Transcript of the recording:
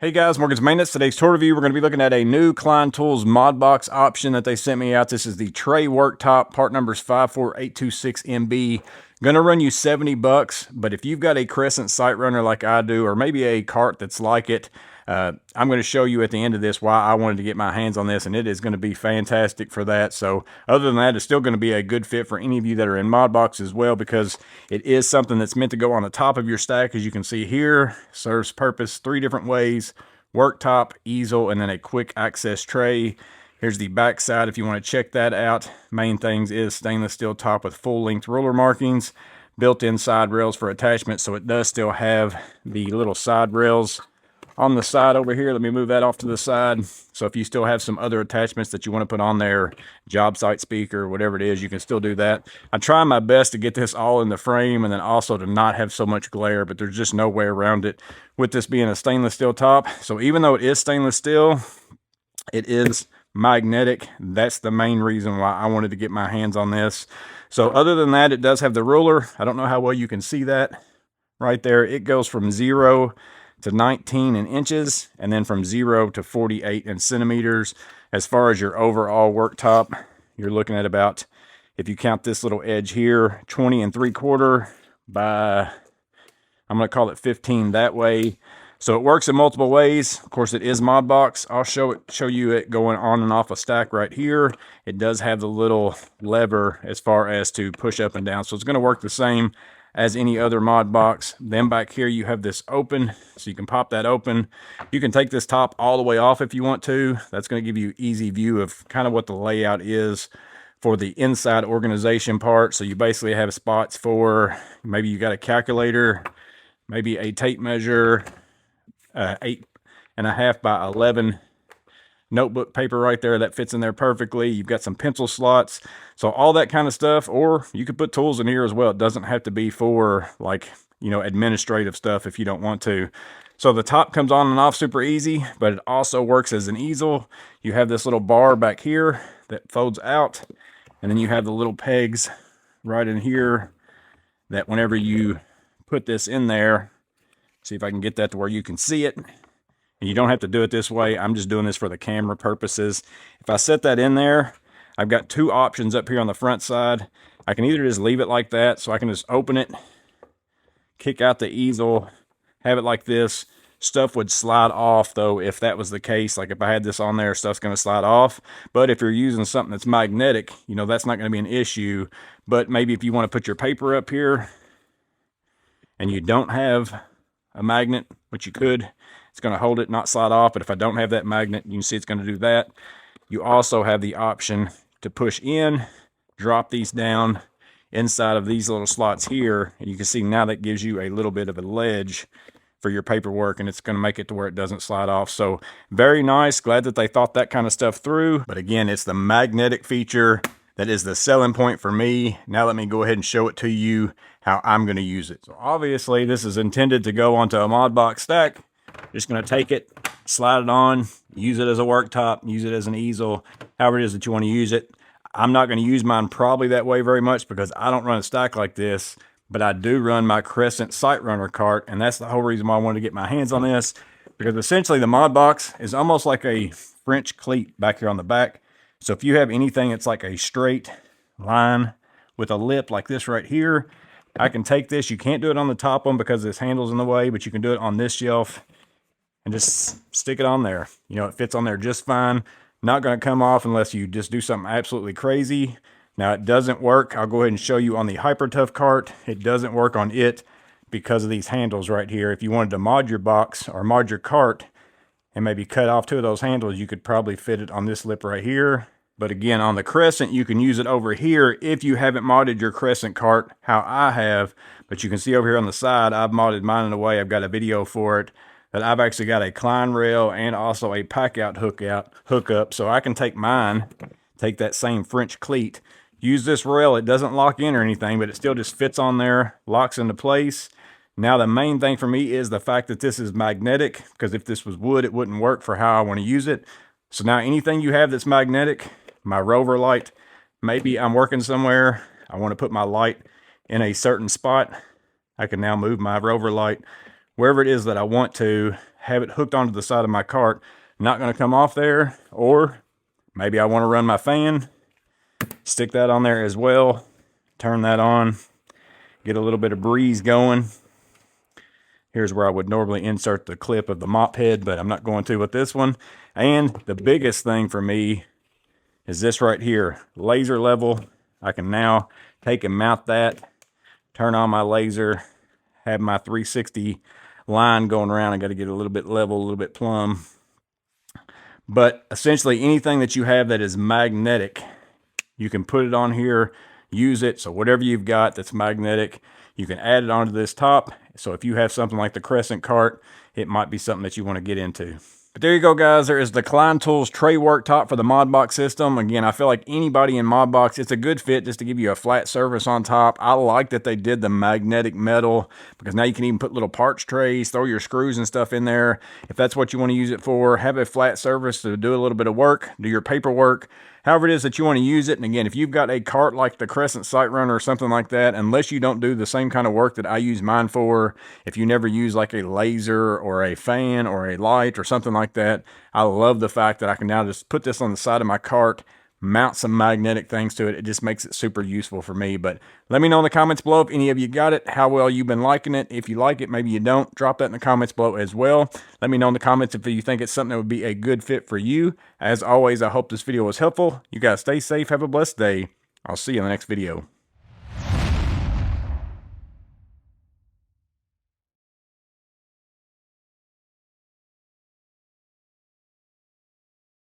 Hey guys, Morgan's Maintenance. Today's tour review, we're going to be looking at a new KLEIN Tools MODBOX option that they sent me out. This is the tray worktop, part number is 54826MB. Going to run you $70, but if you've got a Crescent SiteRunner like I do, or maybe a cart that's like it, I'm going to show you at the end of this why I wanted to get my hands on this, and it is going to be fantastic for that. So other than that, it's still going to be a good fit for any of you that are in MODBOX as well, because it is something that's meant to go on the top of your stack. As you can see here, serves purpose 3 different ways: worktop, easel, and then a quick access tray. Here's the back side if you want to check that out. Main things is stainless steel top with full length ruler markings, built-in side rails for attachment, so it does still have the little side rails on the side over here. Let me move that off to the side. So if you still have some other attachments that you want to put on there, job site speaker, whatever it is, you can still do that. I try my best to get this all in the frame and then also to not have so much glare, but there's just no way around it with this being a stainless steel top. So even though it is stainless steel, it is magnetic. That's the main reason why I wanted to get my hands on this. So other than that, it does have the ruler. I don't know how well you can see that right there. It goes from 0 to 19 in inches, and then from 0 to 48 in centimeters. As far as your overall worktop, you're looking at about, if you count this little edge here, 20 3/4 by, I'm going to call it 15 that way. So it works in multiple ways. Of course, it is MODBOX. I'll show you it going on and off a stack right here. It does have the little lever as far as to push up and down, so it's going to work the same as any other MODBOX. Then back here you have this open, so you can pop that open. You can take this top all the way off if you want to. That's going to give you easy view of kind of what the layout is for the inside organization part. So you basically have spots for, maybe you got a calculator, maybe a tape measure, 8.5 by 11 notebook paper right there that fits in there perfectly. You've got some pencil slots, so all that kind of stuff. Or you could put tools in here as well. It doesn't have to be for, like, you know, administrative stuff if you don't want to. So the top comes on and off super easy, but it also works as an easel. You have this little bar back here that folds out, and then you have the little pegs right in here that whenever you put this in there, see if I can get that to where you can see it. And you don't have to do it this way. I'm just doing this for the camera purposes. If I set that in there, I've got 2 options up here on the front side. I can either just leave it like that, so I can just open it, kick out the easel, have it like this. Stuff would slide off though if that was the case. Like if I had this on there, stuff's going to slide off. But if you're using something that's magnetic, you know, that's not going to be an issue. But maybe if you want to put your paper up here and you don't have a magnet, which you could, it's going to hold it, not slide off. But if I don't have that magnet, you can see it's going to do that. You also have the option to push in, drop these down inside of these little slots here, and you can see now that gives you a little bit of a ledge for your paperwork, and it's going to make it to where it doesn't slide off. So very nice. Glad that they thought that kind of stuff through. But again, it's the magnetic feature that is the selling point for me. Now let me go ahead and show it to you how I'm going to use it. So obviously this is intended to go onto a MODBOX stack. Just going to take it, slide it on, use it as a worktop, use it as an easel, however it is that you want to use it. I'm not going to use mine probably that way very much because I don't run a stack like this, but I do run my Crescent SiteRunner cart, and that's the whole reason why I wanted to get my hands on this, because essentially the MODBOX is almost like a French cleat back here on the back. So if you have anything that's like a straight line with a lip like this right here, I can take this. You can't do it on the top one because this handle's in the way, but you can do it on this shelf and just stick it on there. You know, it fits on there just fine. Not going to come off unless you just do something absolutely crazy. Now it doesn't work. I'll go ahead and show you on the Hyper Tough cart. It doesn't work on it because of these handles right here. If you wanted to mod your box or mod your cart and maybe cut off 2 of those handles, you could probably fit it on this lip right here. But again, on the Crescent, you can use it over here if you haven't modded your Crescent cart how I have. But you can see over here on the side, I've modded mine in a way, I've got a video for it, that I've actually got a KLEIN rail and also a pack out hookup. So I can take mine, take that same French cleat, use this rail. It doesn't lock in or anything, but it still just fits on there, locks into place. Now the main thing for me is the fact that this is magnetic, because if this was wood, it wouldn't work for how I want to use it. So now anything you have that's magnetic, my rover light, maybe I'm working somewhere, I want to put my light in a certain spot, I can now move my rover light wherever it is that I want to have it hooked onto the side of my cart. Not going to come off there. Or maybe I want to run my fan, stick that on there as well, turn that on, get a little bit of breeze going. Here's where I would normally insert the clip of the mop head, but I'm not going to with this one. And the biggest thing for me is this right here, laser level. I can now take and mount that, turn on my laser, have my 360 line going around. I got to get a little bit level, a little bit plumb. But essentially anything that you have that is magnetic, you can put it on here, use it. So whatever you've got that's magnetic, you can add it onto this top. So if you have something like the Crescent cart, it might be something that you want to get into. But there you go, guys. There is the KLEIN Tools tray worktop for the MODBOX system. Again, I feel like anybody in MODBOX, it's a good fit just to give you a flat surface on top. I like that they did the magnetic metal because now you can even put little parts trays, throw your screws and stuff in there. If that's what you want to use it for, have a flat surface to do a little bit of work, do your paperwork, however it is that you want to use it. And again, if you've got a cart like the Crescent SiteRunner or something like that, unless you don't do the same kind of work that I use mine for, if you never use like a laser or a fan or a light or something like that, I love the fact that I can now just put this on the side of my cart, mount some magnetic things to it. It just makes it super useful for me. But let me know in the comments below if any of you got it, how well you've been liking it. If you like it, maybe you don't, drop that in the comments below as well. Let me know in the comments if you think it's something that would be a good fit for you. As always, I hope this video was helpful. You guys stay safe, have a blessed day. I'll see you in the next video.